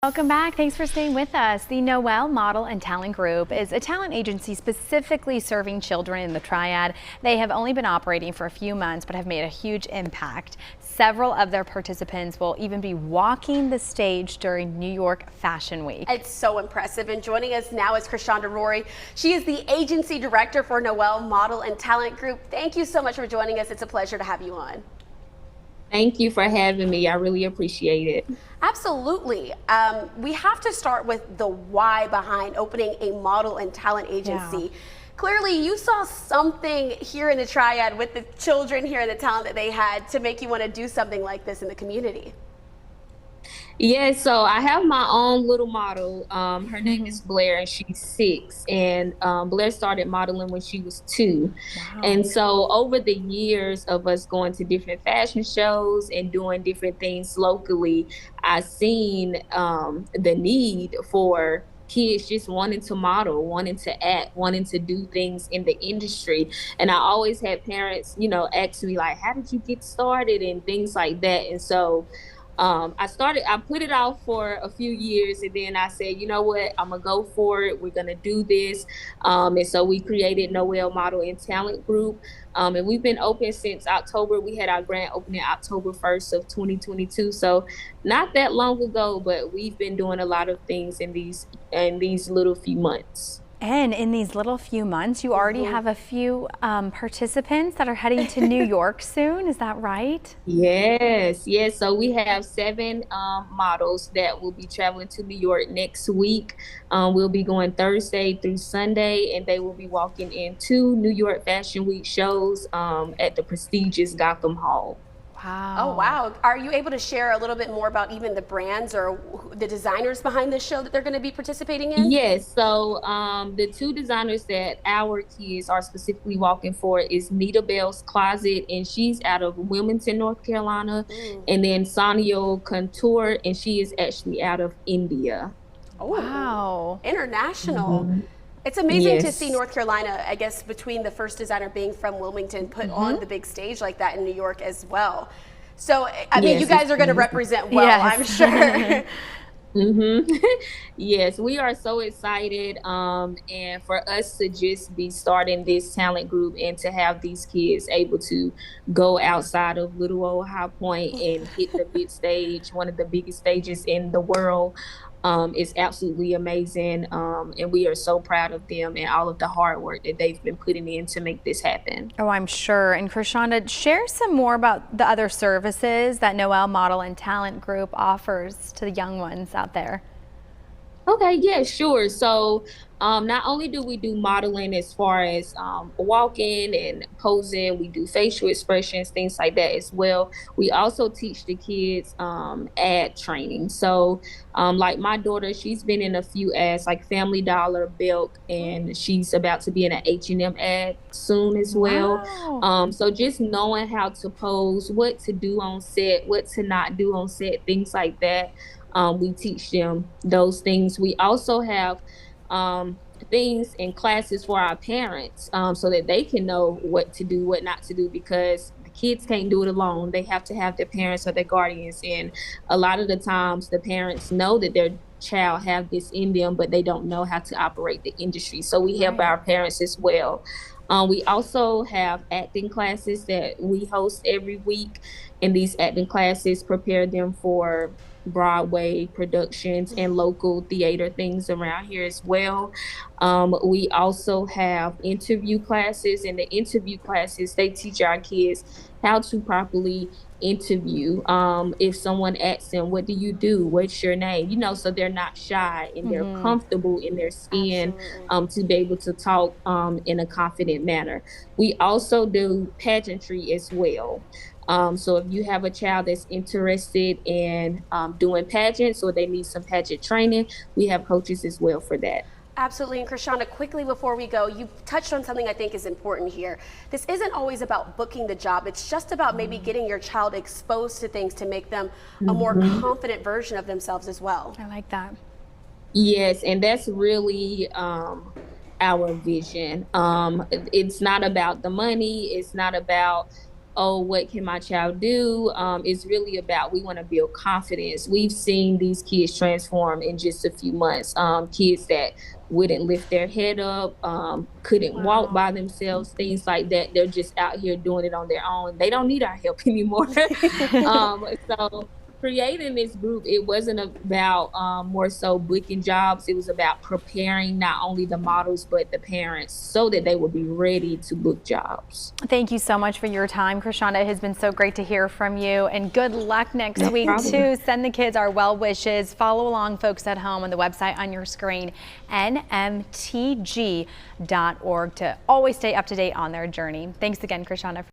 Welcome back. Thanks for staying with us. The Noel Model and Talent Group is a talent agency specifically serving children in the Triad. They have only been operating for a few months, but have made a huge impact. Several of their participants will even be walking the stage during New York Fashion Week. It's so impressive. And joining us now is Krishanda Rory. She is the agency director for Noel Model and Talent Group. Thank you so much for joining us. It's a pleasure to have you on. Thank you for having me. I really appreciate it. Absolutely. We have to start with the why behind opening a model and talent agency. Yeah. Clearly, you saw something here in the Triad with the children here and the talent that they had to make you want to do something like this in the community. Yeah, so I have my own little model. Her name is Blair, and she's 6. And Blair started modeling when she was 2. Wow. And so over the years of us going to different fashion shows and doing different things locally, I've seen the need for kids just wanting to model, wanting to act, wanting to do things in the industry. And I always had parents, ask me like, how did you get started and things like that. And so I put it off for a few years, and then I said, you know what, I'm gonna go for it. We're gonna do this. And so we created Noel Model and Talent Group. And we've been open since October. We had our grand opening October 1st of 2022. So not that long ago, but we've been doing a lot of things in these little few months. And in these little few months, you already have a few participants that are heading to New York soon. Is that right? Yes. So we have 7 models that will be traveling to New York next week. We'll be going Thursday through Sunday, and they will be walking in 2 New York Fashion Week shows at the prestigious Gotham Hall. Wow. Oh, wow. Are you able to share a little bit more about even the brands or the designers behind this show that they're going to be participating in? Yes. So the 2 designers that our kids are specifically walking for is Nita Bell's Closet, and she's out of Wilmington, North Carolina. And then Sanyo Couture, and she is actually out of India. Oh, wow. International. It's amazing to see North Carolina, I guess, between the first designer being from Wilmington, put on the big stage like that in New York as well. So, I mean, you guys are going to represent well, I'm sure. Yes, we are so excited. And for us to just be starting this talent group and to have these kids able to go outside of little old High Point and hit the big stage, one of the biggest stages in the world, is absolutely amazing. And we are so proud of them and all of the hard work that they've been putting in to make this happen. Oh, I'm sure. And Krishanda, share some more about the other services that Noel Model and Talent Group offers to the young ones out there. Okay, yeah, sure. So not only do we do modeling as far as walking and posing, we do facial expressions, things like that as well. We also teach the kids ad training. So like my daughter, she's been in a few ads like Family Dollar, Belk, and she's about to be in an H&M ad soon as well. Wow. So just knowing how to pose, what to do on set, what to not do on set, things like that. We teach them those things. We also have things and classes for our parents so that they can know what to do, what not to do, because the kids can't do it alone. They have to have their parents or their guardians. And a lot of the times the parents know that their child have this in them, but they don't know how to operate the industry. So we help our parents as well. We also have acting classes that we host every week, and these acting classes prepare them for Broadway productions and local theater things around here as well. We also have interview classes, and the interview classes, they teach our kids how to properly interview. If someone asks them, what do you do? What's your name? So they're not shy and they're comfortable in their skin to be able to talk in a confident manner. We also do pageantry as well. So if you have a child that's interested in doing pageants or they need some pageant training, we have coaches as well for that. Absolutely. And Krishanda, quickly before we go, you touched on something I think is important here. This isn't always about booking the job. It's just about maybe getting your child exposed to things to make them a more confident version of themselves as well. I like that. Yes, and that's really our vision. It's not about the money. It's not about oh, what can my child do? It's really about, we want to build confidence. We've seen these kids transform in just a few months. Kids that wouldn't lift their head up, couldn't walk by themselves, things like that. They're just out here doing it on their own. They don't need our help anymore. So creating this group, it wasn't about more so booking jobs. It was about preparing not only the models, but the parents so that they would be ready to book jobs. Thank you so much for your time, Krishanda. It has been so great to hear from you, and good luck next week too. Send the kids our well wishes. Follow along, folks at home, on the website on your screen, nmtg.org, to always stay up to date on their journey. Thanks again, Krishanda.